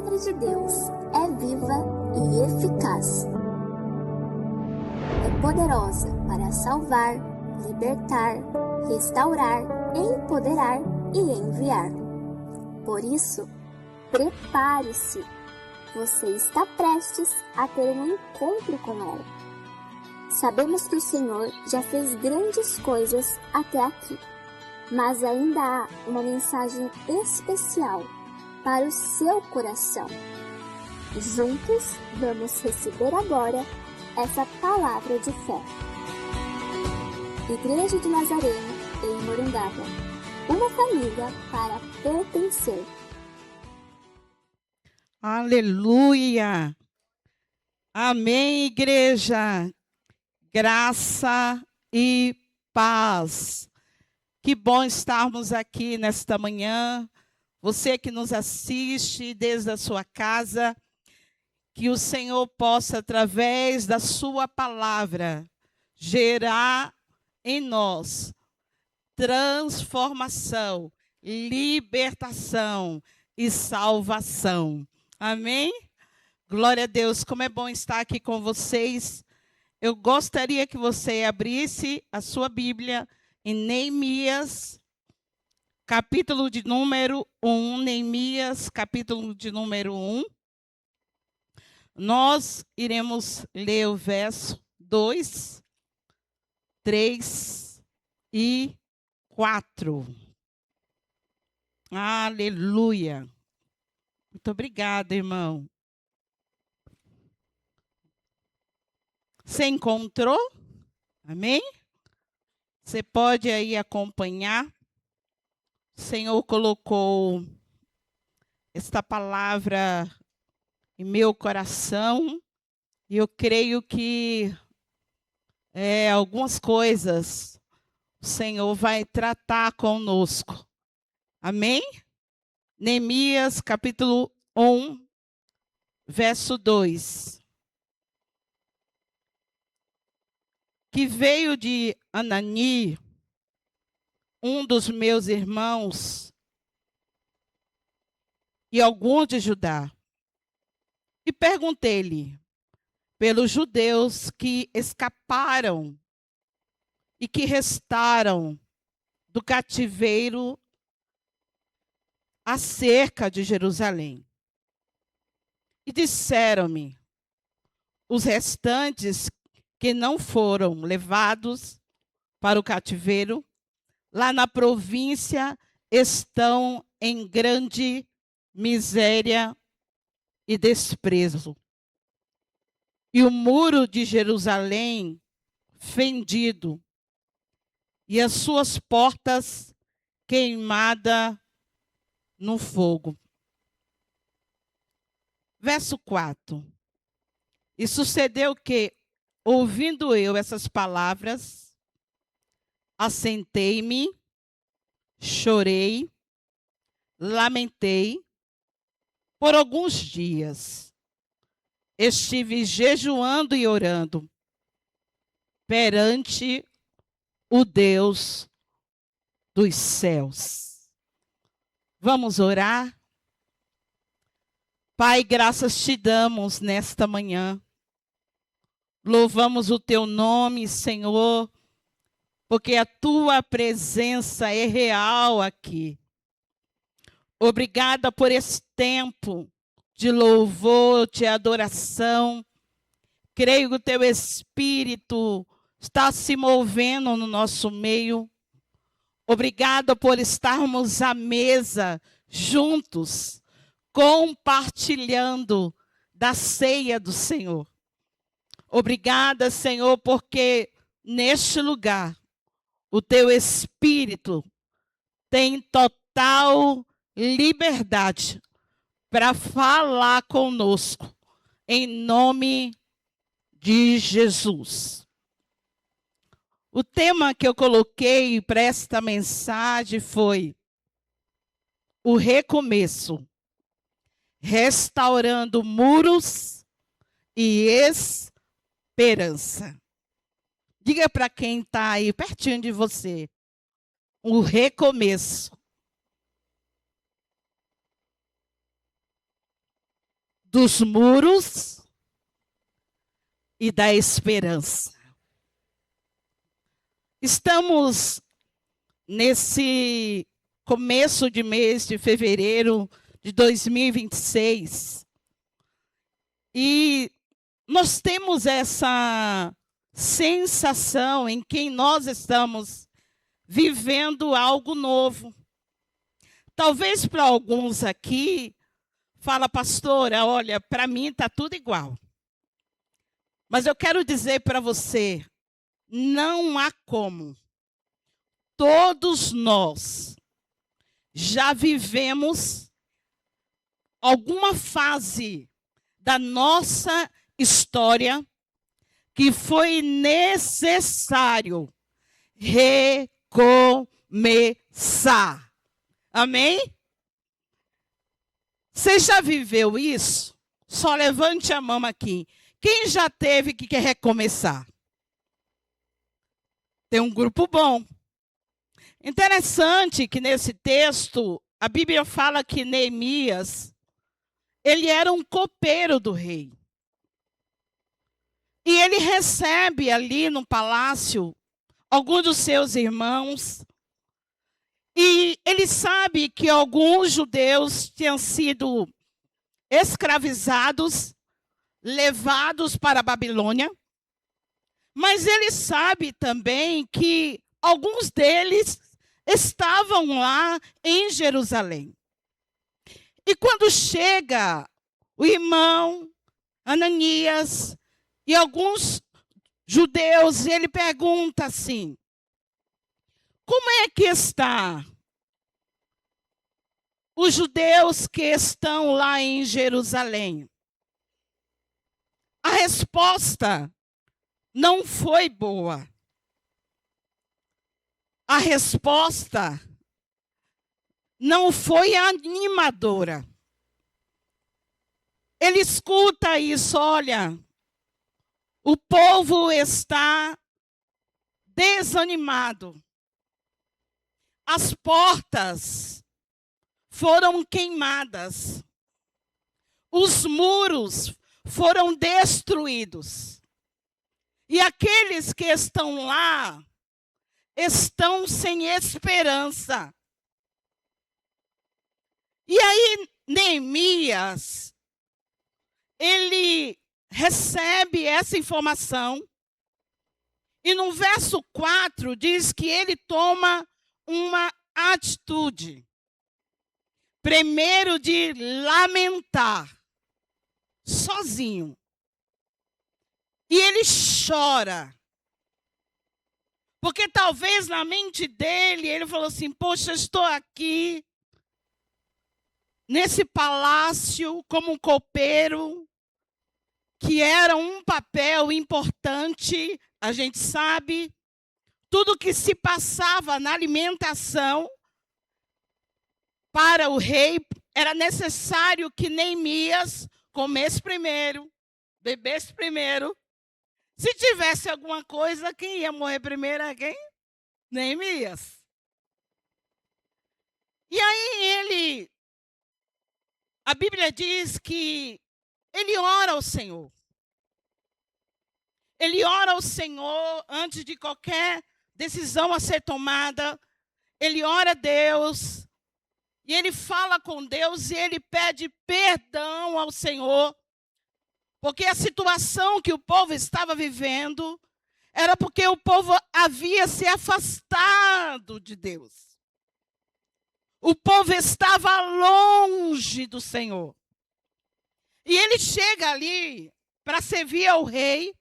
palavra de Deus é viva e eficaz. É poderosa para salvar, libertar, restaurar, empoderar e enviar. Por isso, prepare-se. Você está prestes a ter um encontro com ela. Sabemos que o Senhor já fez grandes coisas até aqui, mas ainda há uma mensagem especial para o seu coração. Juntos, vamos receber agora essa palavra de fé. Igreja de Nazareno, em Morungaba, uma família para pertencer. Aleluia! Amém, igreja! Graça e paz. Que bom estarmos aqui nesta manhã. Você que nos assiste desde a sua casa, que o Senhor possa, através da sua palavra, gerar em nós transformação, libertação e salvação. Amém? Glória a Deus, como é bom estar aqui com vocês. Eu gostaria que você abrisse a sua Bíblia em Neemias, capítulo de número 1. Neemias, capítulo de número 1. Nós iremos ler o verso 2, 3 e 4. Aleluia. Muito obrigada, irmão. Você encontrou? Amém? Você pode aí acompanhar. O Senhor colocou esta palavra em meu coração e eu creio que algumas coisas o Senhor vai tratar conosco. Amém? Neemias, capítulo 1, verso 2. Que veio de Anani, um dos meus irmãos, e alguns de Judá. E perguntei-lhe pelos judeus que escaparam e que restaram do cativeiro acerca de Jerusalém. E disseram-me, os restantes que não foram levados para o cativeiro, lá na província, estão em grande miséria e desprezo. E o muro de Jerusalém fendido, e as suas portas queimadas no fogo. Verso 4. E sucedeu que, ouvindo eu essas palavras, assentei-me, chorei, lamentei. Por alguns dias estive jejuando e orando perante o Deus dos céus. Vamos orar? Pai, graças te damos nesta manhã. Louvamos o teu nome, Senhor, porque a tua presença é real aqui. Obrigada por esse tempo de louvor, de adoração. Creio que o teu Espírito está se movendo no nosso meio. Obrigada por estarmos à mesa juntos, compartilhando da ceia do Senhor. Obrigada, Senhor, porque neste lugar o teu Espírito tem total liberdade para falar conosco, em nome de Jesus. O tema que eu coloquei para esta mensagem foi o recomeço, restaurando muros e esperança. Diga para quem está aí pertinho de você, o recomeço. dos muros e da esperança. Estamos nesse começo de mês de fevereiro de 2026 e nós temos essa sensação em que nós estamos vivendo algo novo. Talvez para alguns aqui, fala, pastora, olha, para mim está tudo igual. Mas eu quero dizer para você, não há como. Todos nós já vivemos alguma fase da nossa história que foi necessário recomeçar. Amém? Você já viveu isso? Só levante a mão aqui. Quem já teve que quer recomeçar? Tem um grupo bom. Interessante que nesse texto, a Bíblia fala que Neemias, ele era um copeiro do rei. E ele recebe ali no palácio alguns dos seus irmãos. E ele sabe que alguns judeus tinham sido escravizados, levados para a Babilônia. Mas ele sabe também que alguns deles estavam lá em Jerusalém. E quando chega o irmão Ananias e alguns judeus, ele pergunta assim: como é que está os judeus que estão lá em Jerusalém? A resposta não foi boa. A resposta não foi animadora. Ele escuta isso, olha, o povo está desanimado. As portas foram queimadas. Os muros foram destruídos. E aqueles que estão lá estão sem esperança. E aí, Neemias, ele recebe essa informação. E no verso 4 diz que ele toma uma atitude. Primeiro de lamentar, sozinho. E ele chora. Porque talvez na mente dele, ele falou assim, poxa, estou aqui, nesse palácio, como um copeiro, que era um papel importante, a gente sabe, tudo que se passava na alimentação para o rei, era necessário que Neemias comesse primeiro, bebesse primeiro. Se tivesse alguma coisa, quem ia morrer primeiro é quem? Neemias. E aí a Bíblia diz que ele ora ao Senhor. Ele ora ao Senhor antes de qualquer decisão a ser tomada. Ele ora a Deus. E ele fala com Deus e ele pede perdão ao Senhor. Porque a situação que o povo estava vivendo era porque o povo havia se afastado de Deus. O povo estava longe do Senhor. E ele chega ali para servir ao rei.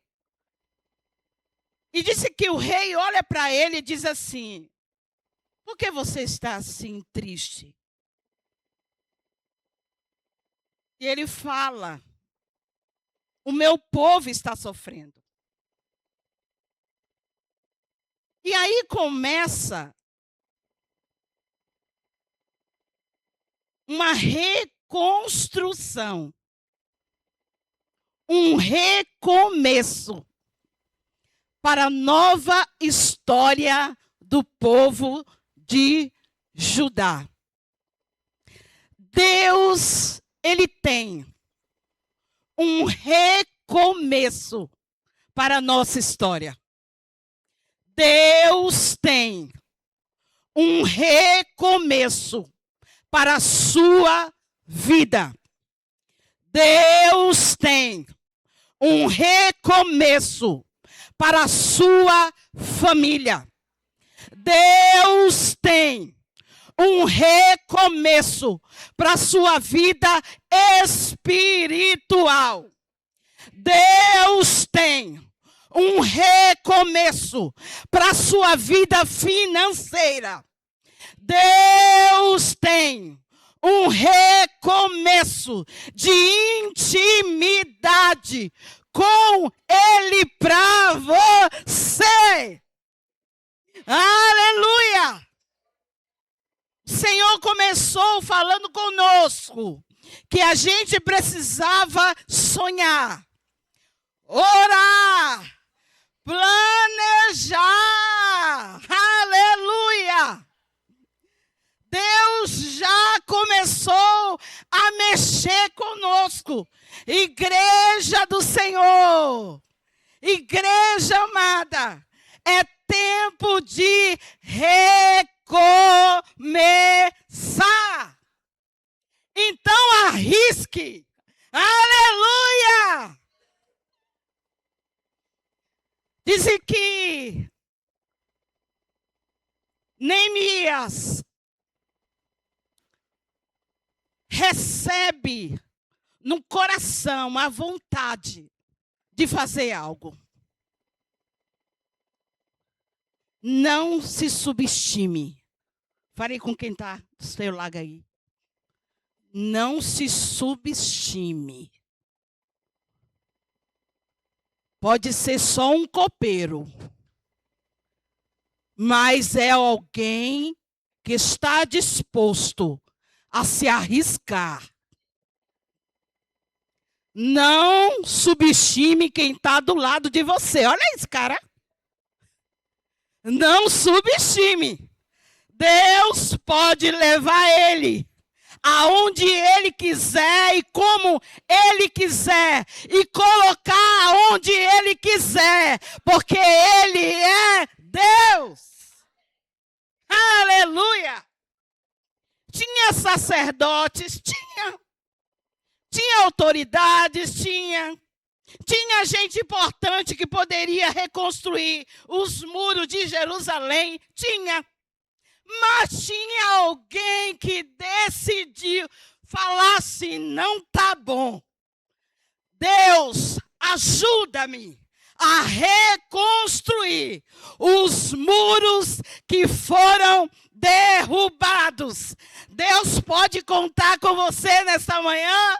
E disse que o rei olha para ele e diz assim: por que você está assim triste? E ele fala: o meu povo está sofrendo. E aí começa uma reconstrução, um recomeço para a nova história do povo de Judá. Deus, ele tem um recomeço para a nossa história. Deus tem um recomeço para a sua vida. Deus tem um recomeço para a sua família. Deus tem um recomeço para a sua vida espiritual. Deus tem um recomeço para a sua vida financeira. Deus tem um recomeço de intimidade com Ele para você. Aleluia! O Senhor começou falando conosco que a gente precisava sonhar, orar, planejar. Aleluia! Deus já começou a mexer conosco. Igreja do Senhor, igreja amada, é tempo de recomeçar. Então arrisque. Aleluia! Dizem que Neemias recebe no coração a vontade de fazer algo. Não se subestime. Falei com quem está do seu lado aí. Não se subestime. Pode ser só um copeiro, mas é alguém que está disposto a se arriscar. Não subestime quem está do lado de você. Olha esse cara. Não subestime. Deus pode levar ele aonde Ele quiser e como Ele quiser. E colocar aonde Ele quiser. Porque Ele é Deus. Aleluia. Tinha sacerdotes, tinha autoridades, tinha gente importante que poderia reconstruir os muros de Jerusalém, mas tinha alguém que decidiu falar assim: não tá bom. Deus, ajuda-me a reconstruir os muros que foram derrubados. Deus pode contar com você nessa manhã.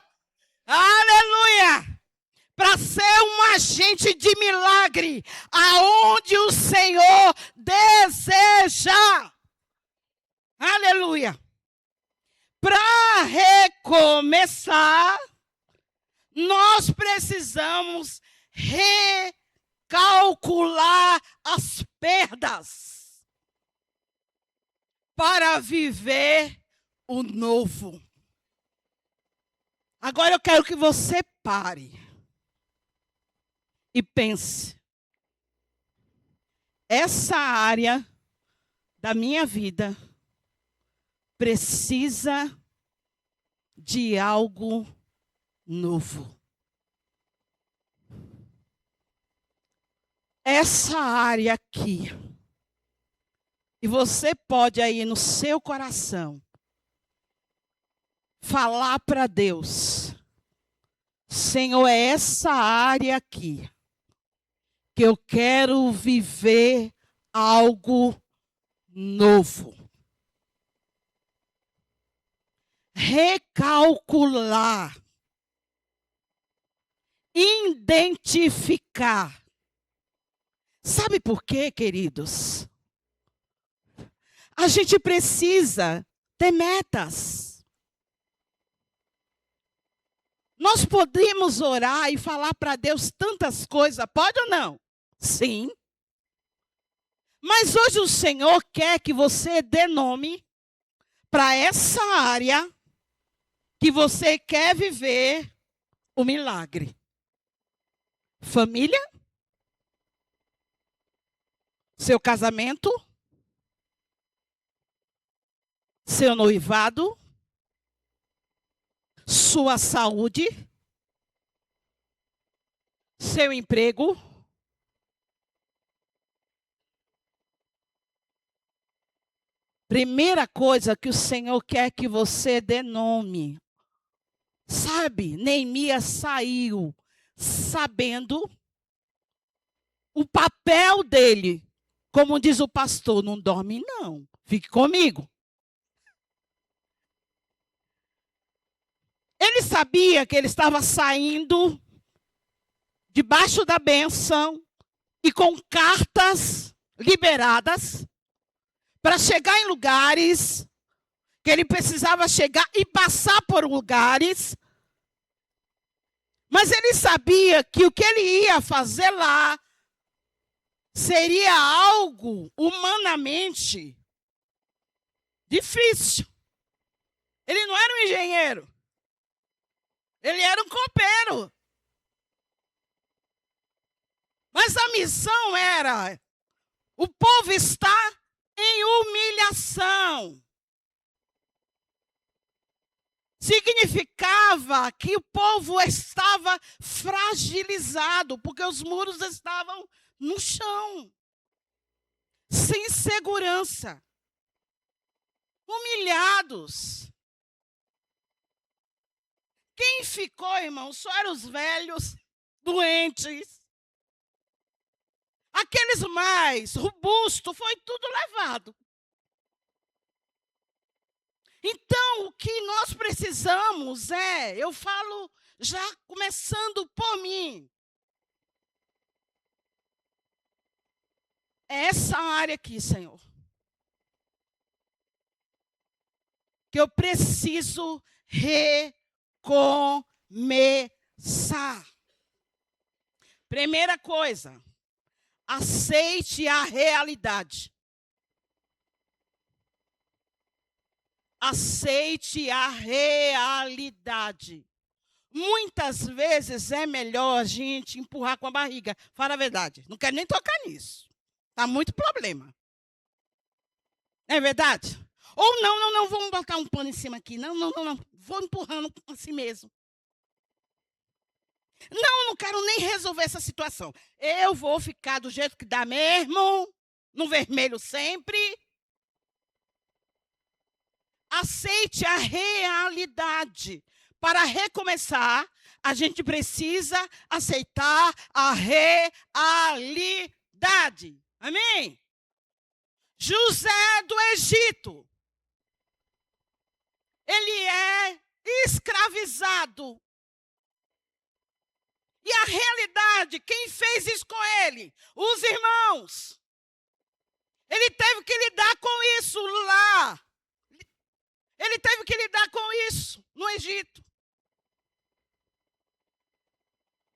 Aleluia! Para ser um agente de milagre aonde o Senhor deseja. Aleluia! Para recomeçar, nós precisamos recalcular as perdas para viver o novo. Agora eu quero que você pare e pense. Essa área da minha vida precisa de algo novo. Essa área aqui. E você pode aí no seu coração falar para Deus: Senhor, é essa área aqui que eu quero viver algo novo. Recalcular. Identificar. Sabe por quê, queridos? A gente precisa ter metas. Nós podemos orar e falar para Deus tantas coisas, pode ou não? Sim. Mas hoje o Senhor quer que você dê nome para essa área que você quer viver o milagre. Família, seu casamento, seu noivado, sua saúde, seu emprego, primeira coisa que o Senhor quer que você dê nome. Sabe, Neemias saiu sabendo o papel dele. Como diz o pastor, não dorme não, fique comigo. Ele sabia que ele estava saindo debaixo da bênção e com cartas liberadas para chegar em lugares que ele precisava chegar e passar por lugares. Mas ele sabia que o que ele ia fazer lá seria algo humanamente difícil. Ele não era um engenheiro. Ele era um copeiro. Mas a missão era: o povo está em humilhação. Significava que o povo estava fragilizado, porque os muros estavam no chão, sem segurança, humilhados. Quem ficou, irmão, só eram os velhos, doentes. Aqueles mais robustos, foi tudo levado. Então, o que nós precisamos eu falo já começando por mim, é essa área aqui, Senhor, que eu preciso recomeçar. Primeira coisa, aceite a realidade. Aceite a realidade. Muitas vezes é melhor a gente empurrar com a barriga. Fala a verdade. Não quero nem tocar nisso. Está muito problema. Não é verdade? Ou não, vamos botar um pano em cima aqui. Não. Vou empurrando assim mesmo. Não quero nem resolver essa situação. Eu vou ficar do jeito que dá mesmo, no vermelho sempre. Aceite a realidade. Para recomeçar, a gente precisa aceitar a realidade. Amém? José do Egito. Ele é escravizado. E a realidade, quem fez isso com ele? Os irmãos. Ele teve que lidar com isso lá. Ele teve que lidar com isso no Egito.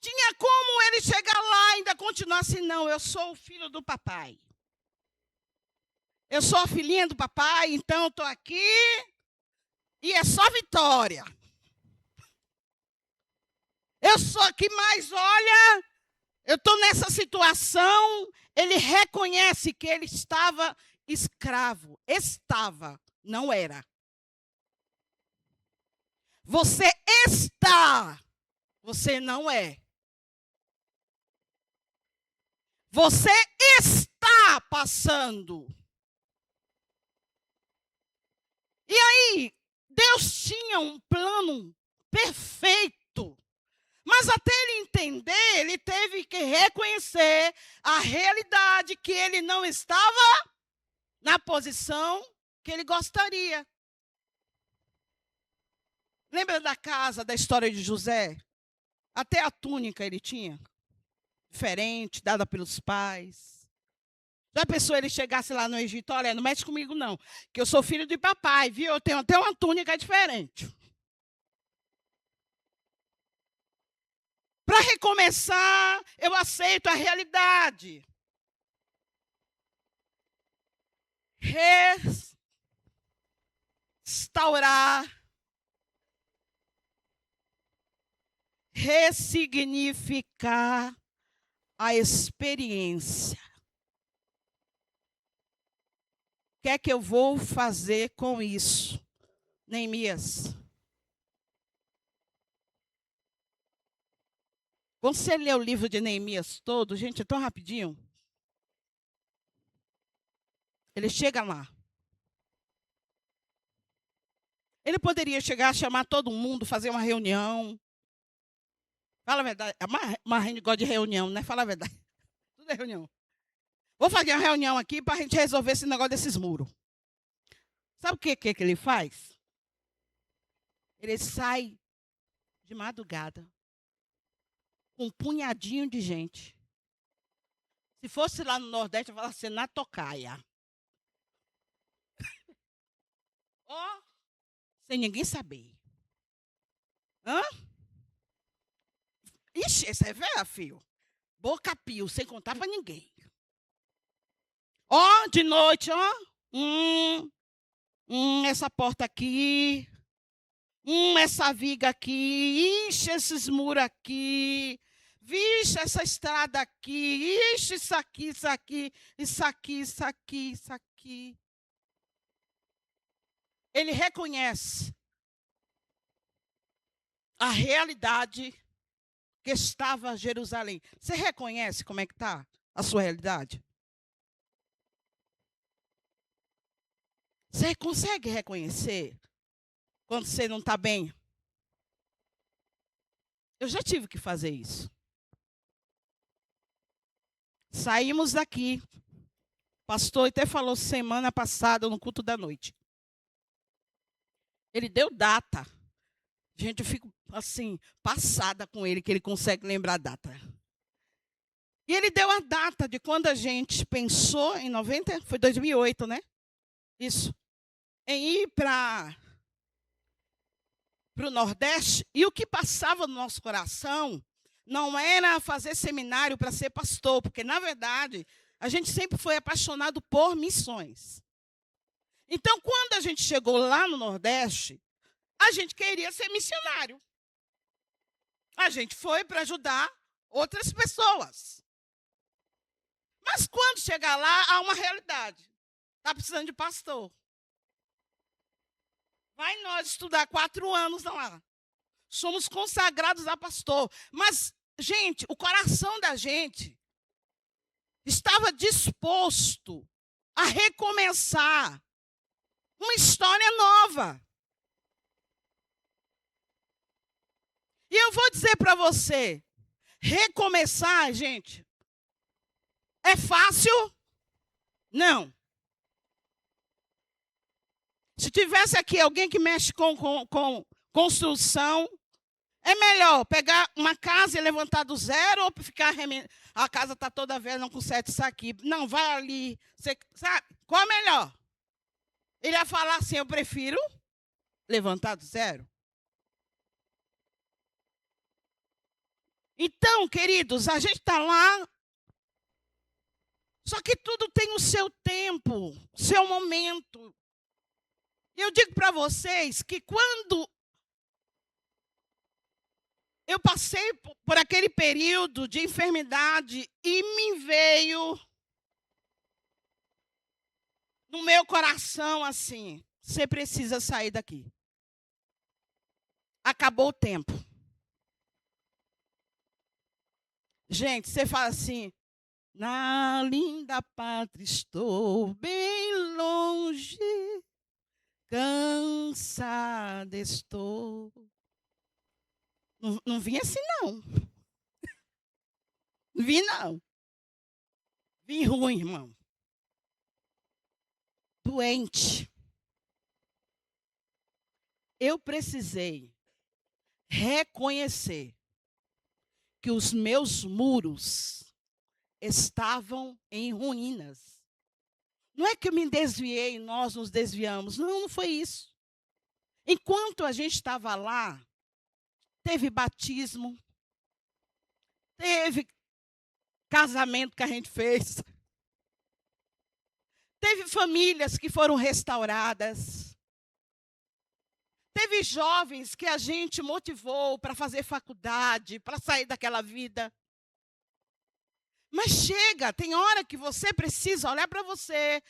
Tinha como ele chegar lá e ainda continuar assim, não, eu sou o filho do papai. Eu sou a filhinha do papai, então eu estou aqui e é só vitória. Eu sou aqui, mas olha, eu estou nessa situação. Ele reconhece que ele estava escravo. Estava, não era. Você está, você não é. Você está passando. E aí, Deus tinha um plano perfeito. Mas até ele entender, ele teve que reconhecer a realidade que ele não estava na posição que ele gostaria. Lembra da casa, da história de José? Até a túnica ele tinha. Diferente, dada pelos pais. Já pensou ele chegasse lá no Egito? Olha, não mexe comigo não, que eu sou filho de papai, viu? Eu tenho até uma túnica diferente. Para recomeçar, eu aceito a realidade. Restaurar. ressignificar a experiência. O que é que eu vou fazer com isso? Neemias. Quando você lê o livro de Neemias todo, gente, é tão rapidinho. Ele chega lá. Ele poderia chegar, chamar todo mundo, fazer uma reunião. Fala a verdade. Uma gente gosta de reunião, né? Fala a verdade. Tudo é reunião. Vou fazer uma reunião aqui para a gente resolver esse negócio desses muros. Sabe o que ele faz? Ele sai de madrugada com um punhadinho de gente. Se fosse lá no Nordeste, eu falaria assim, na tocaia. Ó, sem ninguém saber. Hã? Ixi, esse é velho, filho. Boca pio, sem contar para ninguém. Ó, de noite, ó. Essa porta aqui. Essa viga aqui. Ixi, esses muros aqui. Vixe, essa estrada aqui. Ixi, isso aqui, isso aqui. Isso aqui, isso aqui, isso aqui. Ele reconhece a realidade que estava Jerusalém. Você reconhece como é que está a sua realidade? Você consegue reconhecer quando você não está bem? Eu já tive que fazer isso. Saímos daqui. O pastor até falou semana passada no culto da noite. Ele deu data. Gente, eu fico assim, passada com ele, que ele consegue lembrar a data. E ele deu a data de quando a gente pensou em 90, foi 2008, né? Isso. Em ir para o Nordeste. E o que passava no nosso coração não era fazer seminário para ser pastor, porque, na verdade, a gente sempre foi apaixonado por missões. Então, quando a gente chegou lá no Nordeste, a gente queria ser missionário. A gente foi para ajudar outras pessoas. Mas quando chegar lá, há uma realidade. Está precisando de pastor. Vai nós estudar 4 anos lá. Somos consagrados a pastor. Mas, gente, o coração da gente estava disposto a recomeçar uma história nova. E eu vou dizer para você, recomeçar, gente, é fácil? Não. Se tivesse aqui alguém que mexe com construção, é melhor pegar uma casa e levantar do zero ou ficar a casa está toda velha, não consegue isso aqui. Não, vai ali. Você sabe qual é melhor? Ele ia falar assim, eu prefiro levantar do zero. Então, queridos, a gente está lá, só que tudo tem o seu tempo, o seu momento. E eu digo para vocês que quando eu passei por aquele período de enfermidade e me veio no meu coração assim, você precisa sair daqui. Acabou o tempo. Gente, você fala assim, na linda pátria estou bem longe, cansada estou. Não vim assim, não. Não vim, não. Vim ruim, irmão. Doente. Eu precisei reconhecer que os meus muros estavam em ruínas. Não é que eu me desviei, nós nos desviamos. Não, não foi isso. Enquanto a gente estava lá, teve batismo, teve casamento que a gente fez, teve famílias que foram restauradas, Teve jovens que a gente motivou para fazer faculdade, para sair daquela vida. Mas chega, tem hora que você precisa olhar para você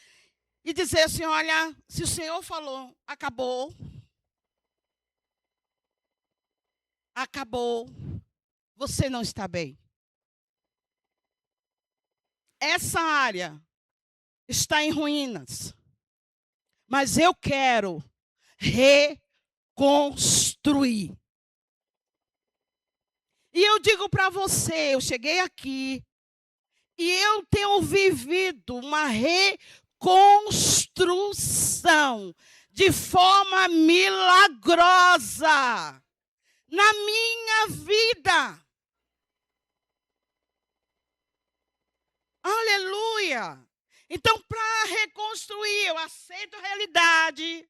e dizer assim, olha, se o Senhor falou, acabou. Acabou. Você não está bem. Essa área está em ruínas. Mas eu quero reconstruir. E eu digo para você, eu cheguei aqui e eu tenho vivido uma reconstrução de forma milagrosa na minha vida. Aleluia! Então, para reconstruir, eu aceito a realidade.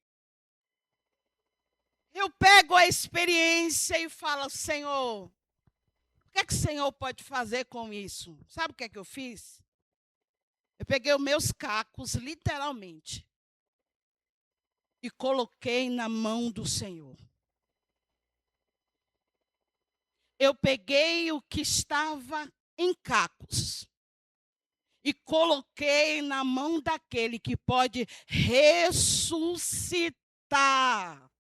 Eu pego a experiência e falo, Senhor, o que é que o Senhor pode fazer com isso? Sabe o que é que eu fiz? Eu peguei os meus cacos, literalmente, e coloquei na mão do Senhor. Eu peguei o que estava em cacos e coloquei na mão daquele que pode ressuscitar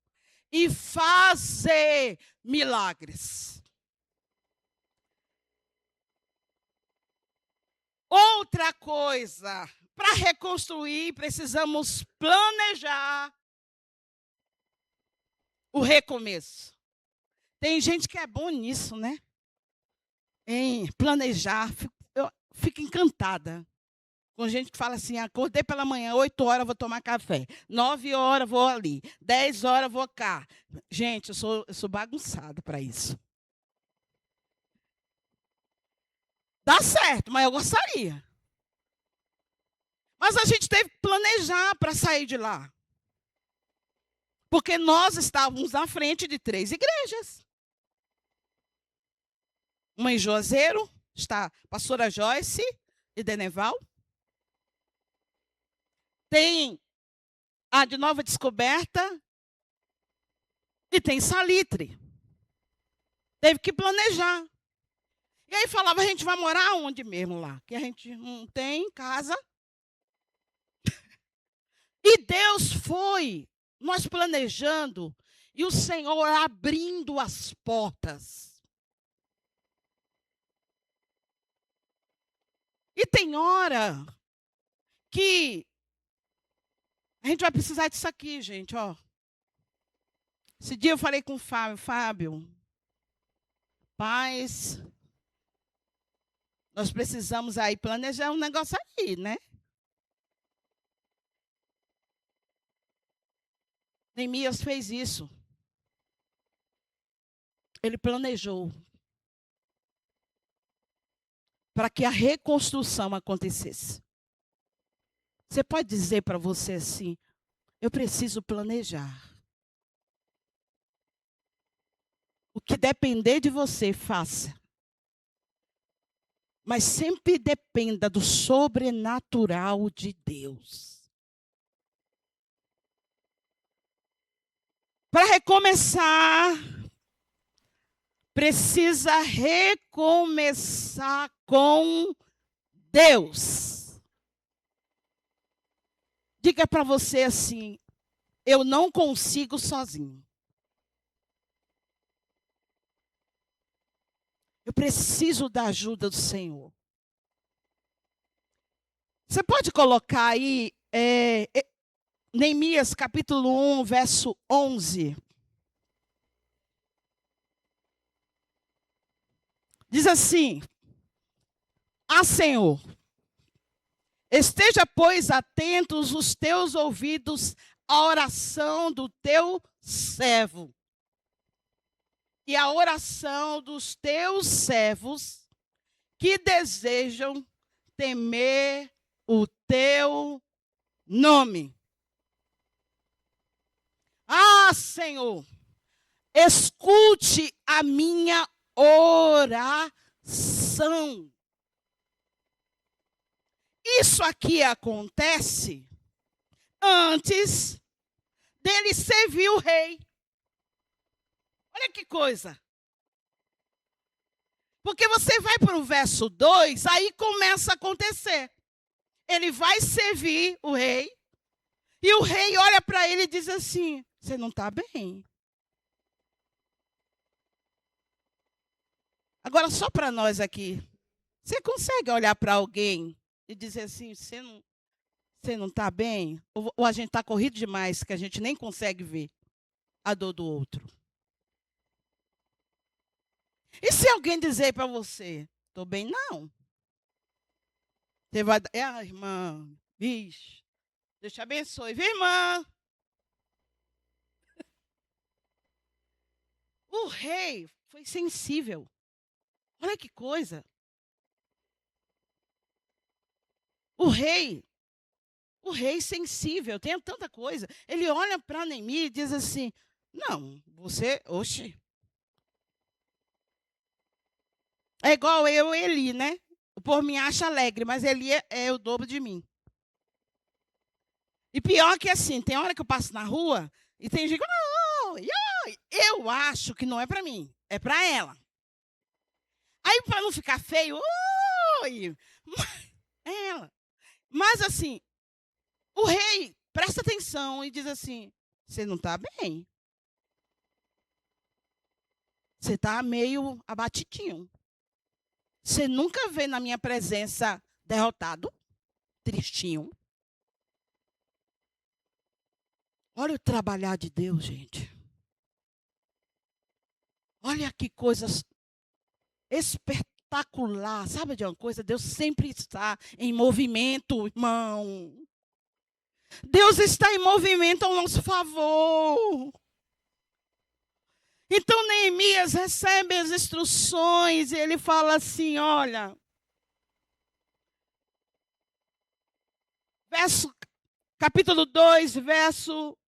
e fazer milagres. Outra coisa, para reconstruir, precisamos planejar o recomeço. Tem gente que é bom nisso, né? Em planejar. Eu fico encantada com gente que fala assim, acordei pela manhã, 8 horas vou tomar café, 9 horas vou ali, 10 horas vou cá. Gente, eu sou bagunçada para isso. Dá certo, mas eu gostaria. Mas a gente teve que planejar para sair de lá. Porque nós estávamos na frente de 3 igrejas. Uma em Juazeiro, está a pastora Joyce e Deneval. Tem a de Nova Descoberta e tem Salitre. Teve que planejar. E aí falava, a gente vai morar onde mesmo lá? Que a gente não tem casa. E Deus foi, nós planejando, e o Senhor abrindo as portas. E tem hora que a gente vai precisar disso aqui, gente, ó. Esse dia eu falei com o Fábio, paz, nós precisamos aí planejar um negócio aí, né? Neemias fez isso. Ele planejou para que a reconstrução acontecesse. Você pode dizer para você assim, eu preciso planejar. O que depender de você, faça. Mas sempre dependa do sobrenatural de Deus. Para recomeçar, precisa recomeçar com Deus. Diga para você assim, eu não consigo sozinho. Eu preciso da ajuda do Senhor. Você pode colocar aí Neemias capítulo 1, verso 11. Diz assim, Senhor, esteja, pois, atentos os teus ouvidos à oração do teu servo e à oração dos teus servos que desejam temer o teu nome. Senhor, escute a minha oração. Isso aqui acontece antes dele servir o rei. Olha que coisa. Porque você vai para o verso 2, aí começa a acontecer. Ele vai servir o rei, e o rei olha para ele e diz assim: você não está bem. Agora, só para nós aqui, você consegue olhar para alguém e dizer assim: você não está bem? Ou a gente está corrido demais, que a gente nem consegue ver a dor do outro? E se alguém dizer para você: estou bem, não. Você vai. Irmã, vixe, Deus te abençoe, viu, irmã? O rei foi sensível. Olha que coisa. O rei sensível, tem tanta coisa. Ele olha para Neemias e diz assim: não, você, oxe. É igual eu e Eli, né? O povo me acha alegre, mas Eli é o dobro de mim. E pior que assim, tem hora que eu passo na rua e tem gente que, eu acho que não é para mim, é para ela. Aí, para não ficar feio, oi, é ela. Mas assim, o rei presta atenção e diz assim: você não está bem. Você está meio abatidinho. Você nunca vê na minha presença derrotado, tristinho. Olha o trabalhar de Deus, gente. Olha que coisa espetacular. Sabe de uma coisa? Deus sempre está em movimento, irmão. Deus está em movimento ao nosso favor. Então Neemias recebe as instruções e ele fala assim: olha, capítulo 2, verso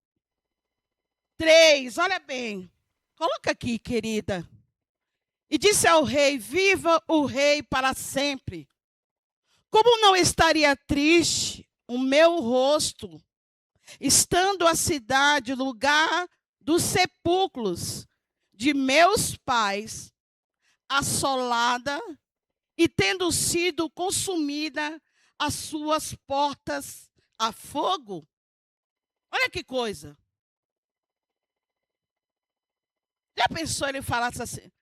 3, olha bem. Coloca aqui, querida. E disse ao rei: viva o rei para sempre. Como não estaria triste o meu rosto, estando a cidade, lugar dos sepulcros de meus pais, assolada e tendo sido consumida as suas portas a fogo? Olha que coisa. Já pensou ele falasse assim?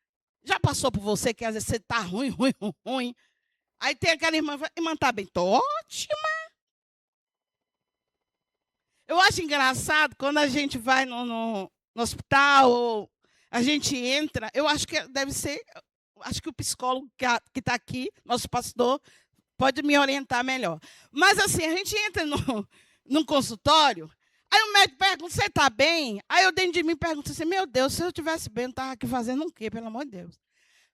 Já passou por você que às vezes você está ruim, ruim, ruim. Aí tem aquela irmã está bem, tô ótima. Eu acho engraçado quando a gente vai no hospital, ou a gente entra, eu acho que deve ser, acho que o psicólogo que está aqui, nosso pastor, pode me orientar melhor. Mas assim, a gente entra num consultório, aí o médico pergunta: você está bem? Aí eu dentro de mim pergunto assim: meu Deus, se eu estivesse bem, eu estava aqui fazendo o quê, pelo amor de Deus?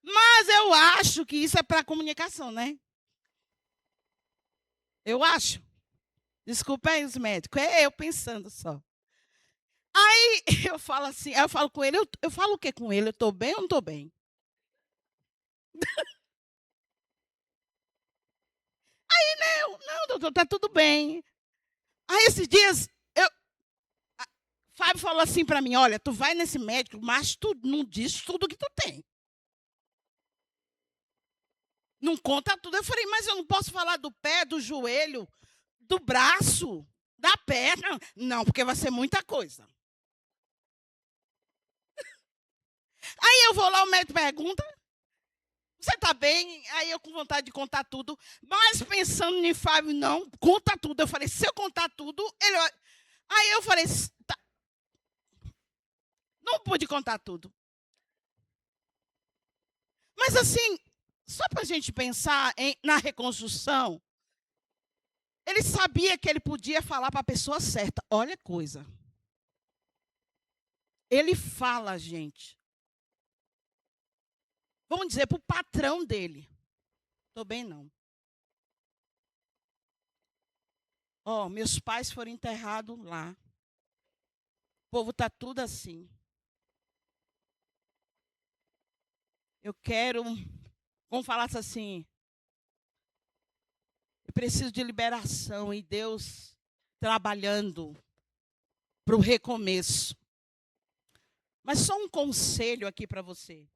Mas eu acho que isso é para comunicação, né? Eu acho. Desculpa aí os médicos, é eu pensando só. Aí eu falo assim, eu falo com ele, eu falo o que com ele? Eu estou bem ou não estou bem? Não, doutor, está tudo bem. Aí esses dias, Fábio falou assim para mim: olha, tu vai nesse médico, mas tu não diz tudo que tu tem. Não conta tudo. Eu falei: mas eu não posso falar do pé, do joelho, do braço, da perna. Não, porque vai ser muita coisa. Aí eu vou lá, o médico pergunta: você está bem? Aí eu com vontade de contar tudo. Mas pensando em Fábio, não, conta tudo. Eu falei: se eu contar tudo, ele... Aí eu falei: tá. Não pude contar tudo. Mas assim, só para a gente pensar na reconstrução, ele sabia que ele podia falar para a pessoa certa. Olha a coisa. Ele fala, gente. Vamos dizer, para o patrão dele. Estou bem, não. Ó, meus pais foram enterrados lá. O povo está tudo assim. Eu quero, vamos falar assim, eu preciso de liberação e Deus trabalhando para o recomeço. Mas só um conselho aqui para você.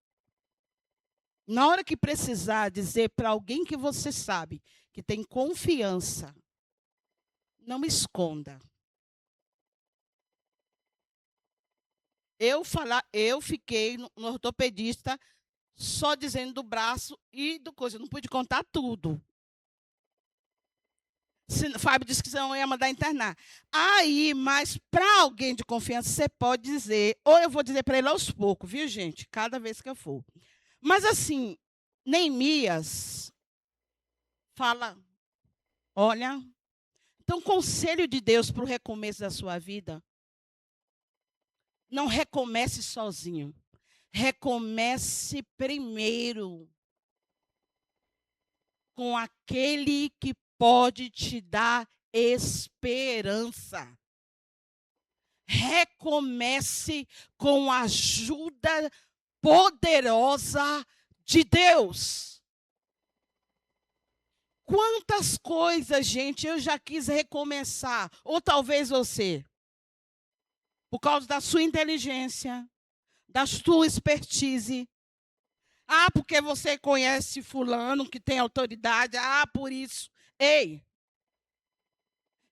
Na hora que precisar dizer para alguém que você sabe, que tem confiança, não esconda. Eu fiquei no ortopedista só dizendo do braço e do coisa. Eu não pude contar tudo. Fábio disse que você não ia mandar internar. Aí, mas para alguém de confiança, você pode dizer, ou eu vou dizer para ele aos poucos, viu, gente? Cada vez que eu for. Mas assim, Neemias fala, olha, então conselho de Deus para o recomeço da sua vida, não recomece sozinho. Recomece primeiro com aquele que pode te dar esperança. Recomece com a ajuda poderosa de Deus. Quantas coisas, gente, eu já quis recomeçar, ou talvez você, por causa da sua inteligência, da sua expertise. Ah, porque você conhece fulano que tem autoridade. Ah, por isso. Ei,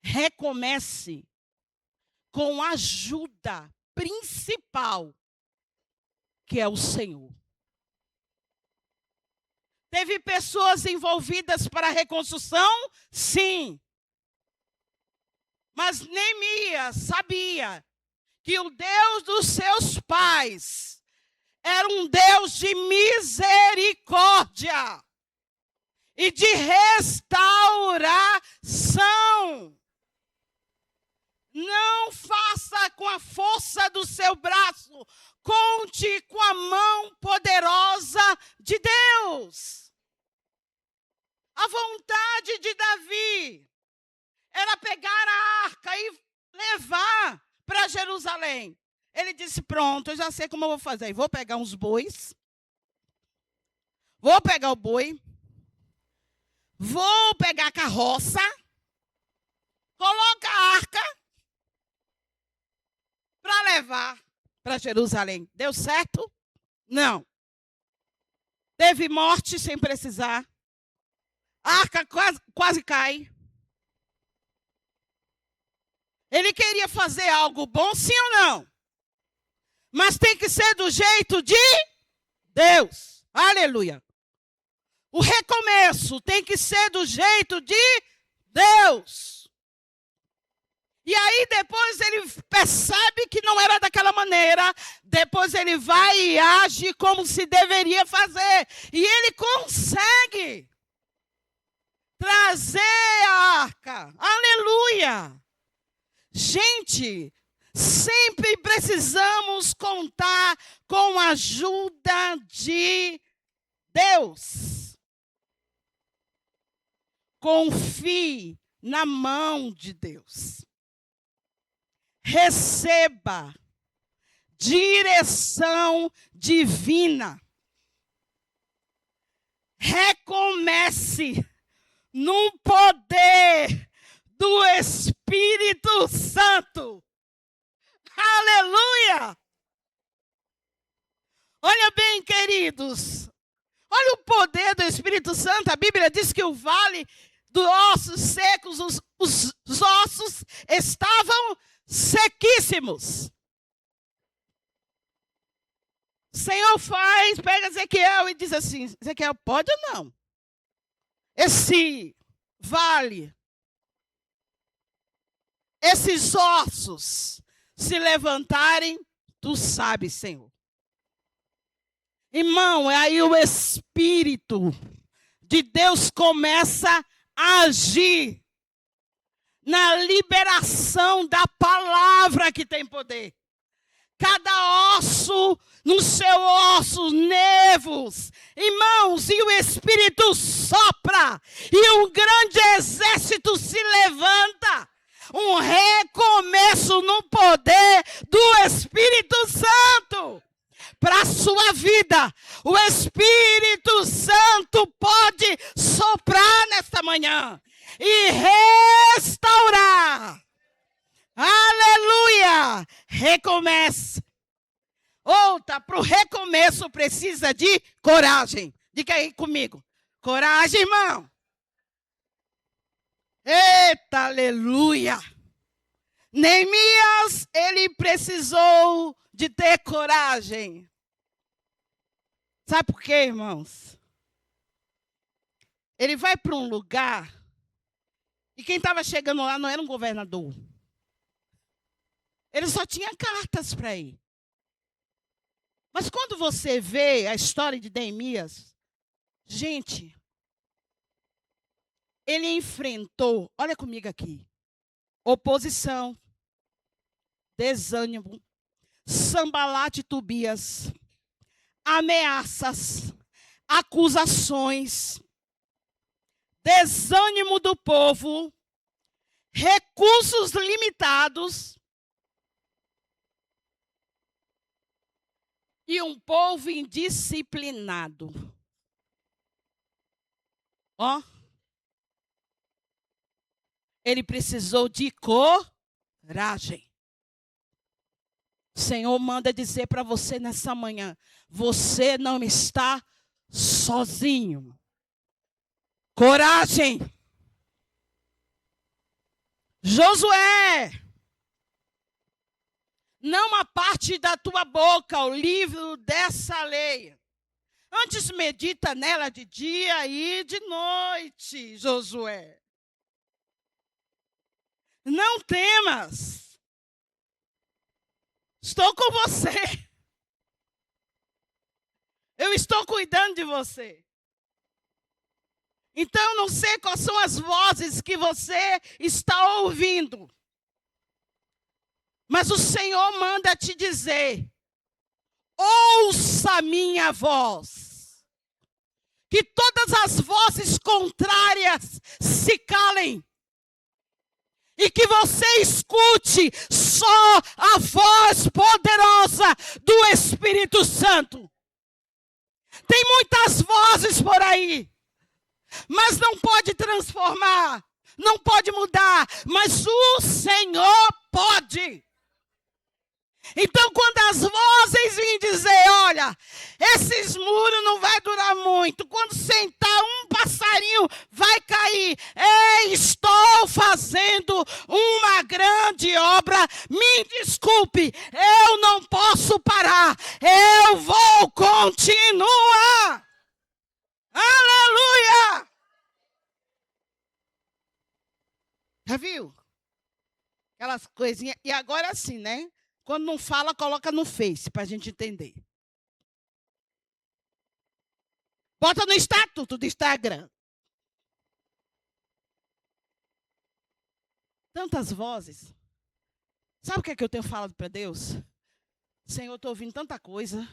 recomece com a ajuda principal, que é o Senhor. Teve pessoas envolvidas para a reconstrução? Sim. Mas Neemias sabia que o Deus dos seus pais era um Deus de misericórdia e de restauração. Não faça com a força do seu braço, conte com a mão poderosa de Deus. A vontade de Davi era pegar a arca e levar para Jerusalém. Ele disse, pronto, eu já sei como eu vou fazer. Vou pegar uns bois. Vou pegar o boi. Vou pegar a carroça. Coloca a arca para levar para Jerusalém. Deu certo? Não. Teve morte sem precisar. A arca quase cai. Ele queria fazer algo bom, sim ou não? Mas tem que ser do jeito de Deus. Aleluia. O recomeço tem que ser do jeito de Deus. E aí depois ele percebe que não era daquela maneira. Depois ele vai e age como se deveria fazer. E ele consegue trazer a arca. Aleluia. Gente, sempre precisamos contar com a ajuda de Deus. Confie na mão de Deus. Receba direção divina. Recomece no poder do Espírito Santo. Aleluia! Olha bem, queridos. Olha o poder do Espírito Santo. A Bíblia diz que o vale dos ossos secos, os ossos estavam sequíssimos. O Senhor pega Ezequiel e diz assim, Ezequiel, pode ou não? Esse vale, esses ossos se levantarem, tu sabes, Senhor. Irmão, aí o Espírito de Deus começa a agir na liberação da palavra que tem poder. Cada osso no seu osso, nervos, irmãos, e o Espírito sopra, e um grande exército se levanta. Um recomeço no poder do Espírito Santo. Para a sua vida, o Espírito Santo pode soprar nesta manhã e restaurar. Aleluia! Recomece. Outra, para o recomeço precisa de coragem. Diga aí comigo. Coragem, irmão. Eita, aleluia. Neemias, ele precisou de ter coragem. Sabe por quê, irmãos? Ele vai para um lugar e quem estava chegando lá não era um governador. Ele só tinha cartas para ir. Mas quando você vê a história de Neemias, gente, ele enfrentou, olha comigo aqui, oposição, desânimo, Sambalate e Tobias, ameaças, acusações, desânimo do povo, recursos limitados e um povo indisciplinado. Ó, ele precisou de coragem. O Senhor manda dizer para você nessa manhã, você não está sozinho. Coragem. Josué, não aparte da tua boca o livro dessa lei. Antes medita nela de dia e de noite, Josué. Não temas. Estou com você. Eu estou cuidando de você. Então, não sei quais são as vozes que você está ouvindo. Mas o Senhor manda te dizer, ouça a minha voz. Que todas as vozes contrárias se calem. E que você escute só a voz poderosa do Espírito Santo. Tem muitas vozes por aí. Mas não pode transformar, não pode mudar, mas o Senhor pode. Então, quando as vozes vêm dizer, olha, esses muros não vai durar muito, quando sentar um passarinho vai cair, ei, estou fazendo uma grande obra, me desculpe, eu não posso parar, eu vou continuar. Aleluia! Já viu? Aquelas coisinhas. E agora sim, né? Quando não fala, coloca no Face, para a gente entender. Bota no estatuto do Instagram. Tantas vozes. Sabe o que é que eu tenho falado para Deus? Senhor, eu estou ouvindo tanta coisa.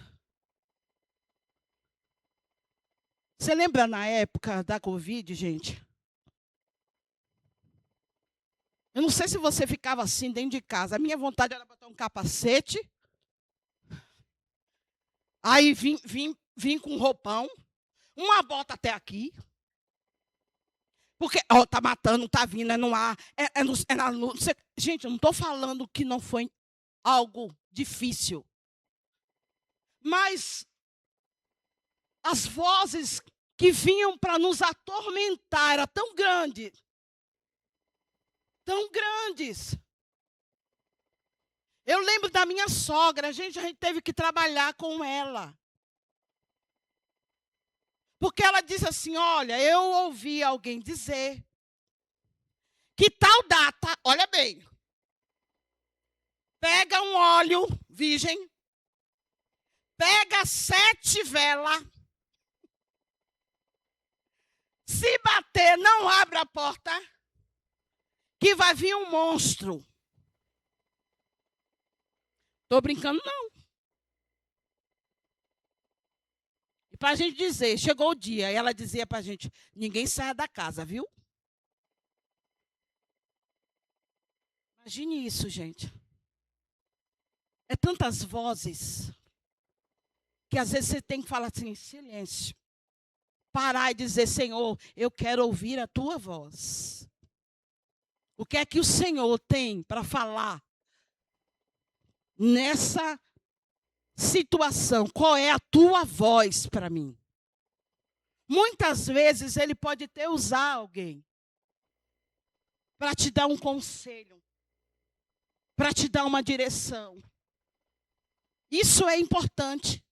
Você lembra na época da Covid, gente? Eu não sei se você ficava assim dentro de casa. A minha vontade era botar um capacete. Aí vim com um roupão. Uma bota até aqui. Porque, ó, tá matando, tá vindo, é no ar. É na luz. Gente, eu não estou falando que não foi algo difícil. Mas as vozes que vinham para nos atormentar eram tão grandes. Tão grandes. Eu lembro da minha sogra, a gente teve que trabalhar com ela. Porque ela disse assim, olha, eu ouvi alguém dizer que tal data, olha bem, pega um óleo virgem, pega 7 velas, se bater, não abre a porta, que vai vir um monstro. Estou brincando, não. E para a gente dizer, chegou o dia, e ela dizia para a gente, ninguém saia da casa, viu? Imagine isso, gente. É tantas vozes, que às vezes você tem que falar assim, silêncio. Parar e dizer, Senhor, eu quero ouvir a tua voz. O que é que o Senhor tem para falar nessa situação, qual é a tua voz para mim? Muitas vezes ele pode até usar alguém para te dar um conselho, para te dar uma direção. Isso é importante.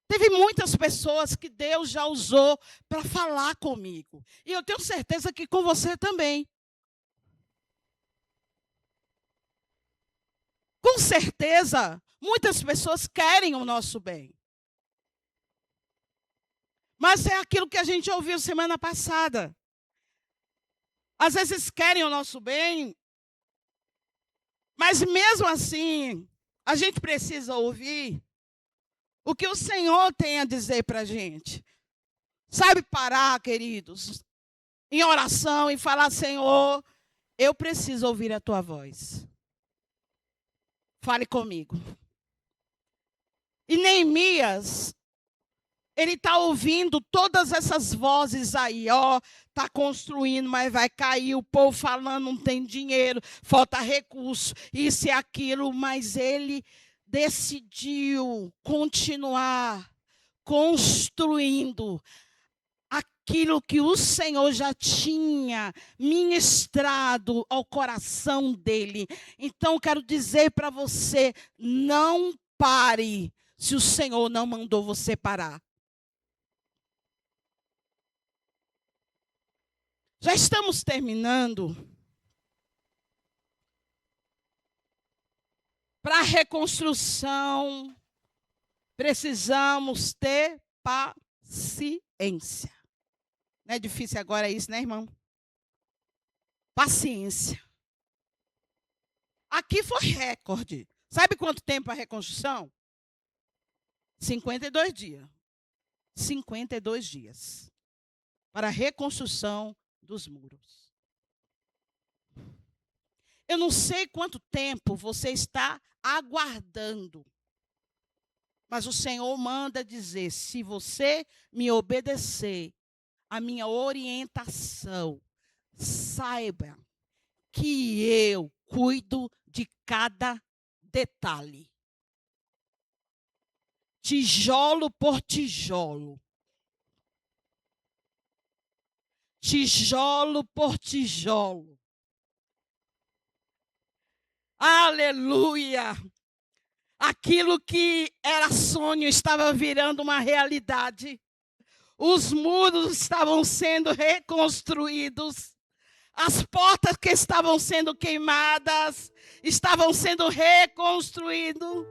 Teve muitas pessoas que Deus já usou para falar comigo. E eu tenho certeza que com você também. Com certeza, muitas pessoas querem o nosso bem. Mas é aquilo que a gente ouviu semana passada. Às vezes querem o nosso bem, mas mesmo assim, a gente precisa ouvir o que o Senhor tem a dizer para a gente. Sabe parar, queridos, em oração e falar: Senhor, eu preciso ouvir a tua voz. Fale comigo. E Neemias, ele está ouvindo todas essas vozes aí, ó, está construindo, mas vai cair, o povo falando, não tem dinheiro, falta recurso, isso e aquilo, mas ele decidiu continuar construindo aquilo que o Senhor já tinha ministrado ao coração dele. Então, quero dizer para você, não pare se o Senhor não mandou você parar. Já estamos terminando. Para a reconstrução, precisamos ter paciência. Não é difícil agora isso, né, irmão? Paciência. Aqui foi recorde. Sabe quanto tempo a reconstrução? 52 dias. 52 dias. Para a reconstrução dos muros. Eu não sei quanto tempo você está aguardando. Mas o Senhor manda dizer: se você me obedecer a minha orientação, saiba que eu cuido de cada detalhe. Tijolo por tijolo. Tijolo por tijolo. Aleluia! Aquilo que era sonho estava virando uma realidade. Os muros estavam sendo reconstruídos. As portas que estavam sendo queimadas estavam sendo reconstruídas.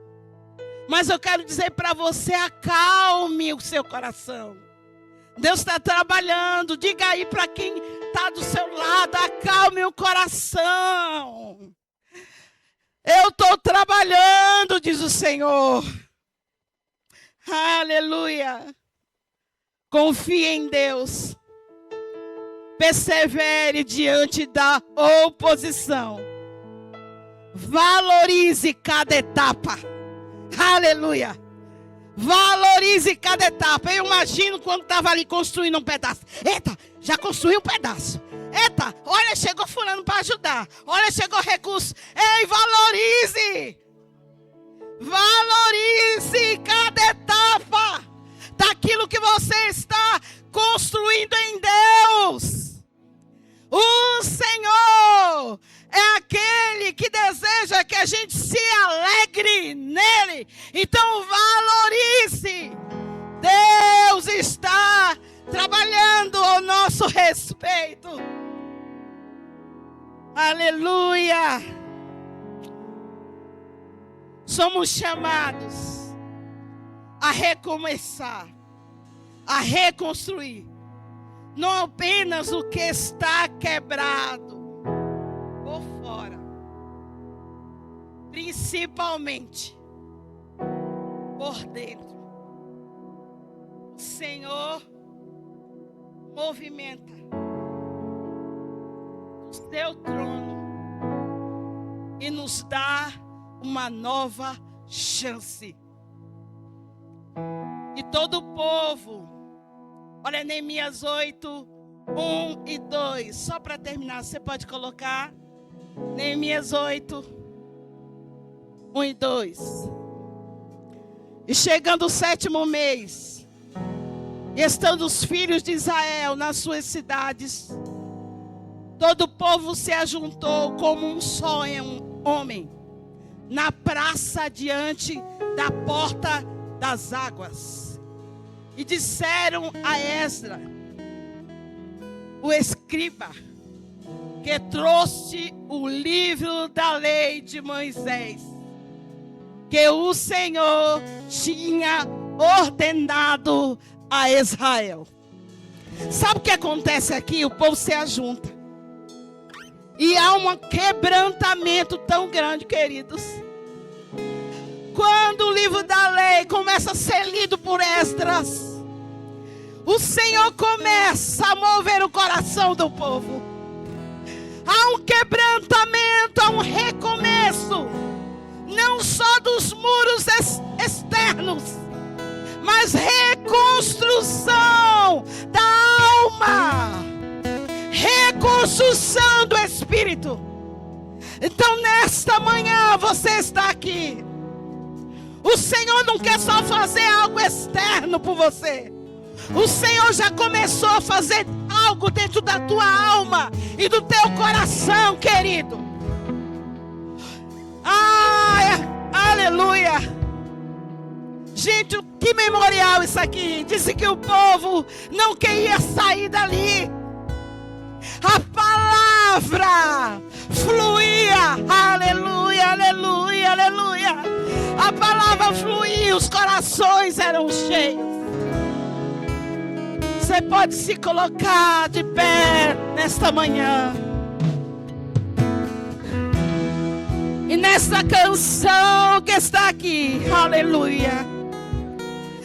Mas eu quero dizer para você, acalme o seu coração. Deus está trabalhando. Diga aí para quem está do seu lado, acalme o coração. Eu estou trabalhando, diz o Senhor. Aleluia. Confie em Deus. Persevere diante da oposição. Valorize cada etapa. Aleluia. Valorize cada etapa. Eu imagino quando estava ali construindo um pedaço. Eita, já construiu um pedaço. Eita, olha, chegou fulano para ajudar. Olha, chegou recurso. Ei, valorize. Valorize cada etapa daquilo que você está construindo em Deus. O Senhor é aquele que deseja que a gente se alegre nele. Então valorize. Deus está trabalhando ao nosso respeito. Aleluia. Somos chamados a recomeçar, a reconstruir. Não apenas o que está quebrado por fora, principalmente por dentro. O Senhor movimenta o seu trono e nos dá uma nova chance. E todo o povo, olha, Neemias 8, 1 e 2. Só para terminar, você pode colocar Neemias 8, 1 e 2. E chegando o 7º mês, estando os filhos de Israel nas suas cidades, todo o povo se ajuntou como um só homem, na praça diante da porta das águas. E disseram a Esdras, o escriba, que trouxe o livro da lei de Moisés, que o Senhor tinha ordenado a Israel. Sabe o que acontece aqui? O povo se ajunta. E há um quebrantamento tão grande, queridos. Quando o livro da lei começa a ser lido por Esdras, o Senhor começa a mover o coração do povo. Há um quebrantamento, há um recomeço. Não só dos muros externos, mas reconstrução da alma, reconstrução do espírito. Então nesta manhã você está aqui. O Senhor não quer só fazer algo externo por você. O Senhor já começou a fazer algo dentro da tua alma e do teu coração, querido. Aleluia. Gente, que memorial isso aqui. Disse que o povo não queria sair dali. A palavra fluía. Aleluia, aleluia, aleluia. A palavra fluía, os corações eram cheios. Você pode se colocar de pé nesta manhã. E nessa canção que está aqui, aleluia,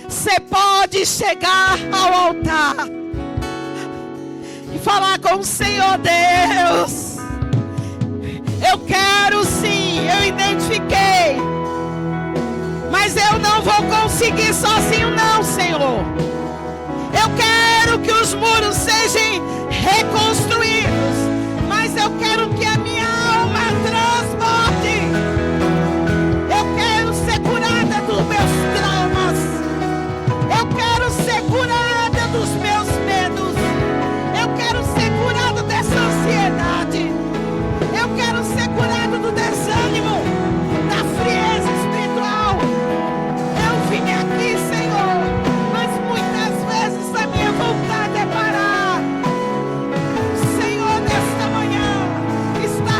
você pode chegar ao altar e falar com o Senhor: Deus, eu quero sim, eu identifiquei, mas eu não vou conseguir sozinho não, Senhor. Eu quero que os muros sejam reconstruídos, mas eu quero que a minha alma transborde. Eu quero ser curada dos meus traumas. Eu quero ser curada dos meus medos. Eu quero ser curada dessa ansiedade. Eu quero ser curada do desânimo, da frieza espiritual. Eu vim aqui, Senhor, mas muitas vezes a minha vontade é parar. O Senhor nesta manhã está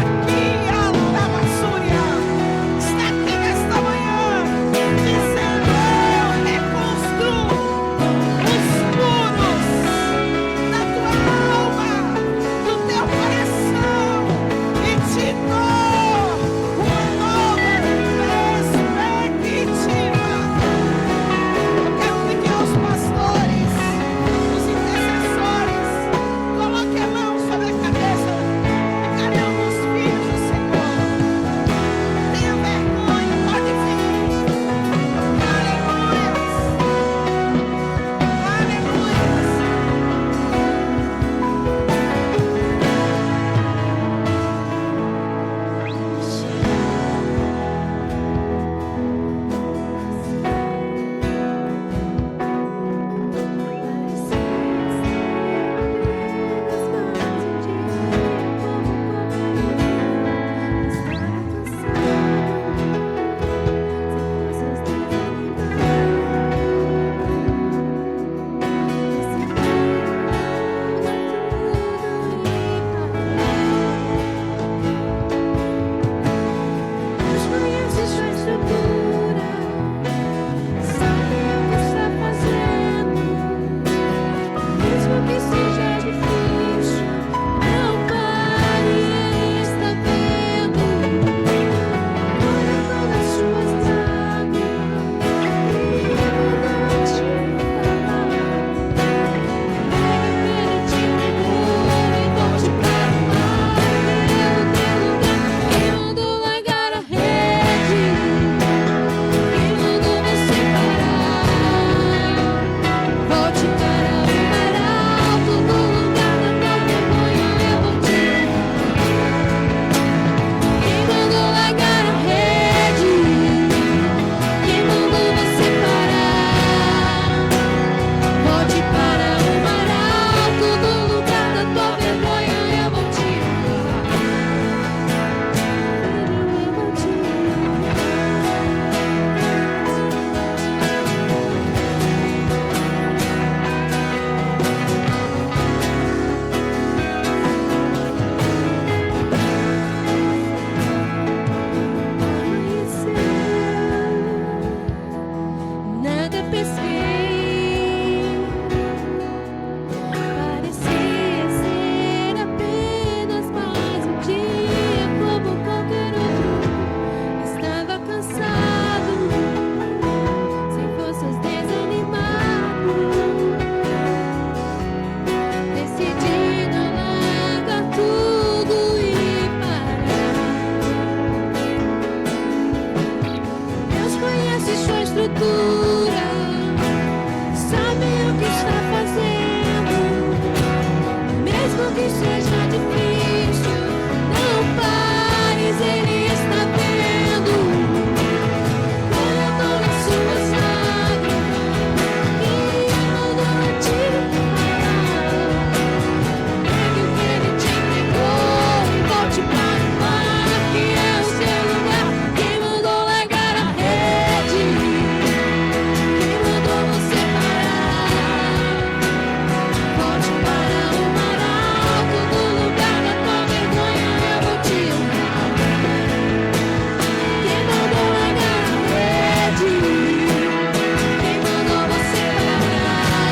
que seja difícil, não pares, Ele está vendo. Quando as suas lágrimas e mandou te parar, pegue o que Ele te entregou e volte para o mar, que é o seu lugar. Quem mandou largar a rede? Quem mandou você parar? Volte para o mar alto, do lugar da tua vergonha eu vou te honrar. Quem mandou largar a rede? Quem mandou você parar?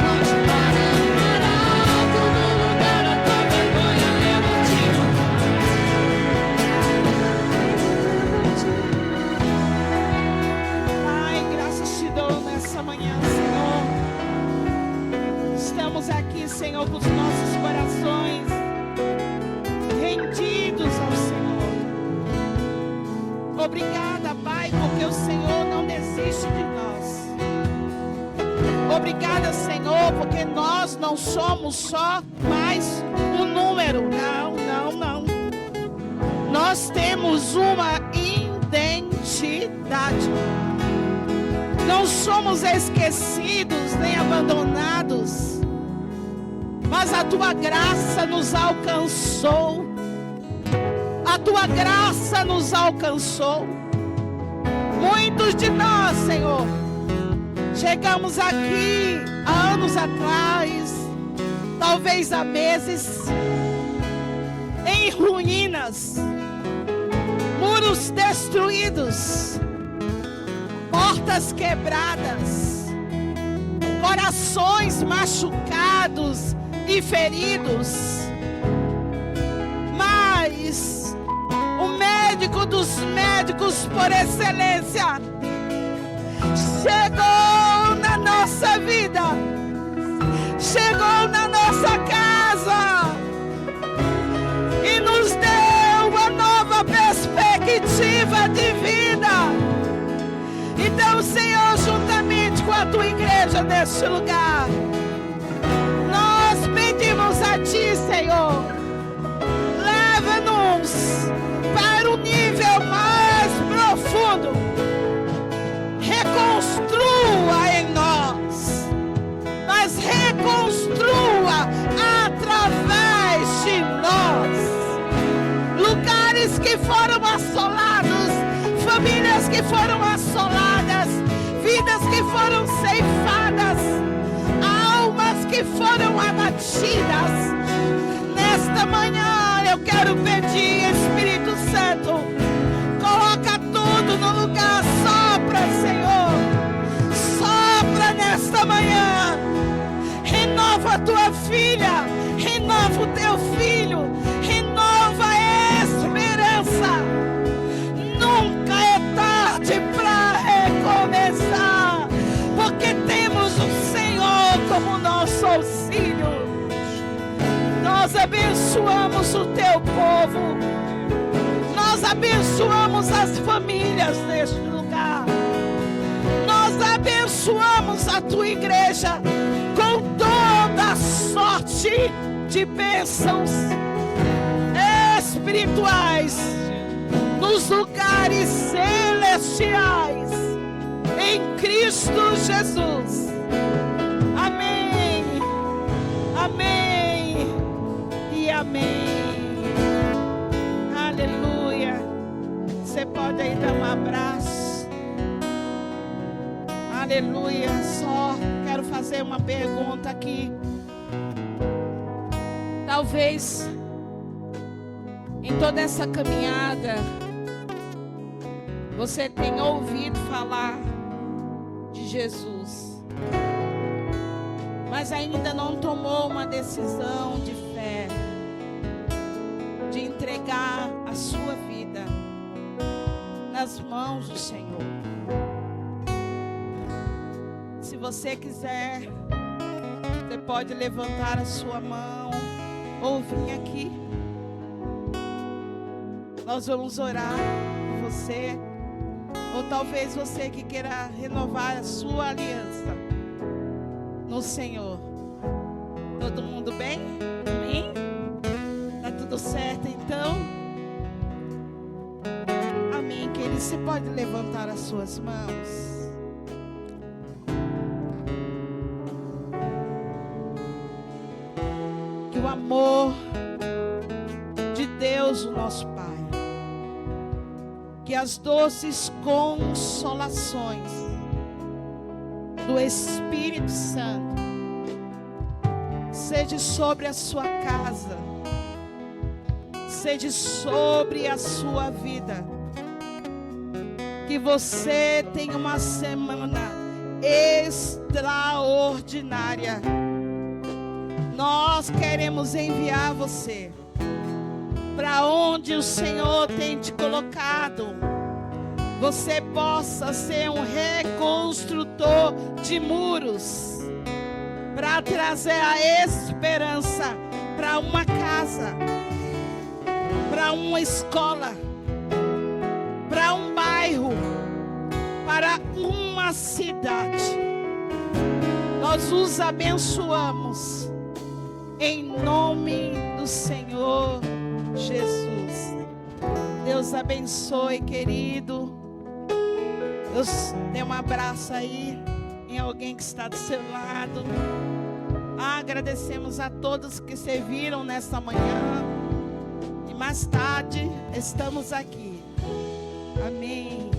Volte para o mar alto, do lugar da tua vergonha eu vou te honrar. Pai, graças te dou nessa manhã, Senhor. Estamos aqui, Senhor, com os nossos corações rendidos ao Senhor. Obrigada, Pai, porque o Senhor não desiste de nós. Obrigada, Senhor, porque nós não somos só mais um número. Não, não, não. Nós temos uma identidade. Não somos esquecidos nem abandonados, mas a tua graça nos alcançou. A tua graça nos alcançou. Muitos de nós, Senhor, chegamos aqui há anos atrás, talvez há meses, em ruínas, muros destruídos, portas quebradas, corações machucados e feridos. Mas o médico dos médicos por excelência chegou na nossa vida, chegou na nossa casa e nos deu uma nova perspectiva de vida. Então, Senhor, juntamente com a tua igreja neste lugar, nós pedimos a ti, Senhor, leva-nos para o nível mais profundo, reconstrua em nós, mas reconstrua através de nós, lugares que foram assolados, famílias que foram assoladas, vidas que foram ceifadas, almas que foram abatidas. Nesta manhã eu quero pedir, Espírito Santo, coloca tudo no lugar, sopra, Senhor, sopra nesta manhã, renova a tua filha, renova o teu filho, renova a esperança. Nunca é tarde para recomeçar, porque temos o Senhor como nosso auxílio. Nós abençoamos o teu povo, nós abençoamos as famílias neste lugar, nós abençoamos a tua igreja com toda a sorte de bênçãos espirituais nos lugares celestiais, em Cristo Jesus. Amém, amém e amém. Aleluia. Você pode aí dar um abraço. Aleluia. Só quero fazer uma pergunta aqui. Talvez em toda essa caminhada você tenha ouvido falar de Jesus, mas ainda não tomou uma decisão de fé, de entregar a sua vida nas mãos do Senhor. Se você quiser, você pode levantar a sua mão ou vir aqui. Nós vamos orar por você. Ou talvez você que queira renovar a sua aliança no Senhor. Todo mundo bem? Amém? Tá tudo certo então? Amém, querido. Você pode levantar as suas mãos. Que o amor de Deus, o nosso Pai, que as doces consolações do Espírito Santo seja sobre a sua casa, seja sobre a sua vida. Que você tenha uma semana extraordinária. Nós queremos enviar você para onde o Senhor tem te colocado. Você possa ser um reconstrutor de muros, para trazer a esperança para uma casa, para uma escola, para um bairro, para uma cidade. Nós os abençoamos em nome do Senhor Jesus. Deus abençoe, querido. Deus dê um abraço aí em alguém que está do seu lado. Agradecemos a todos que serviram nesta manhã. E mais tarde estamos aqui. Amém.